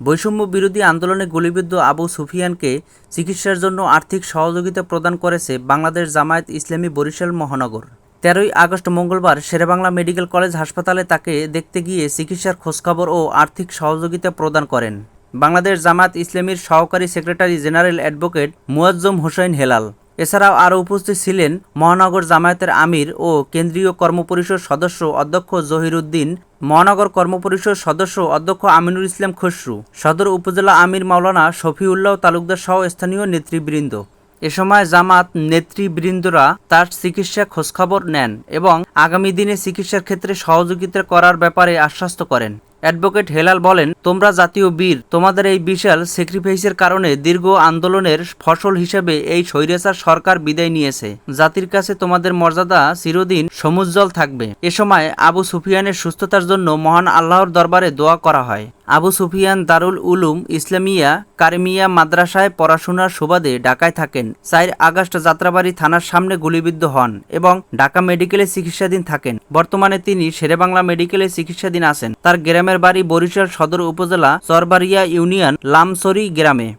বৈষম্য বিরোধী আন্দোলনে গুলিবিদ্ধ আবু সুফিয়ানকে চিকিৎসার জন্য আর্থিক সহযোগিতা প্রদান করেছে বাংলাদেশ জামায়াত ইসলামী বরিশাল মহানগর। ১৩ই আগস্ট মঙ্গলবার শেরেবাংলা মেডিকেল কলেজ হাসপাতালে তাকে দেখতে গিয়ে চিকিৎসার খোঁজখবর ও আর্থিক সহযোগিতা প্রদান করেন বাংলাদেশ জামায়াত ইসলামীর সহকারী secretary general advocate Muazzam Hossain Helal. এছাড়াও আরও উপস্থিত ছিলেন মহানগর জামায়াতের আমির ও কেন্দ্রীয় কর্মপরিষদ সদস্য অধ্যক্ষ জহির উদ্দিন, মহানগর কর্মপরিষদ সদস্য অধ্যক্ষ আমিনুল ইসলাম খসরু, সদর উপজেলা আমির মাওলানা শফিউল্লাহ তালুকদার সহ স্থানীয় নেতৃবৃন্দ। এ সময় জামাত নেতৃবৃন্দরা তার চিকিৎসা খোঁজখবর নেন এবং আগামী দিনে চিকিৎসার ক্ষেত্রে সহযোগিতা করার ব্যাপারে আশ্বস্ত করেন। অ্যাডভোকেট হেলাল বলেন, তোমরা জাতীয় বীর, তোমাদের এই বিশাল স্যাক্রিফাইসের কারণে দীর্ঘ আন্দোলনের ফসল হিসেবে এই স্বৈরাচার সরকার বিদায় নিয়েছে। জাতির কাছে তোমাদের মর্যাদা চিরদিন সমুজ্জ্বল থাকবে। এ সময় আবু সুফিয়ানের সুস্থতার জন্য মহান আল্লাহর দরবারে দোয়া করা হয়। আবু সুফিয়ান দারুল উলুম ইসলামিয়া কারিমিয়া মাদ্রাসায় পড়াশোনার সুবাদে ঢাকায় থাকেন। ৪ আগস্ট যাত্রাবাড়ী থানার সামনে গুলিবিদ্ধ হন এবং ঢাকা মেডিকেলে চিকিৎসাধীন থাকেন। বর্তমানে তিনি শেরেবাংলা মেডিকেলে চিকিৎসাধীন আছেন। তার গ্রামের বাড়ি বরিশাল সদর উপজেলা চরবাড়িয়া ইউনিয়ন লামছড়ি গ্রামে।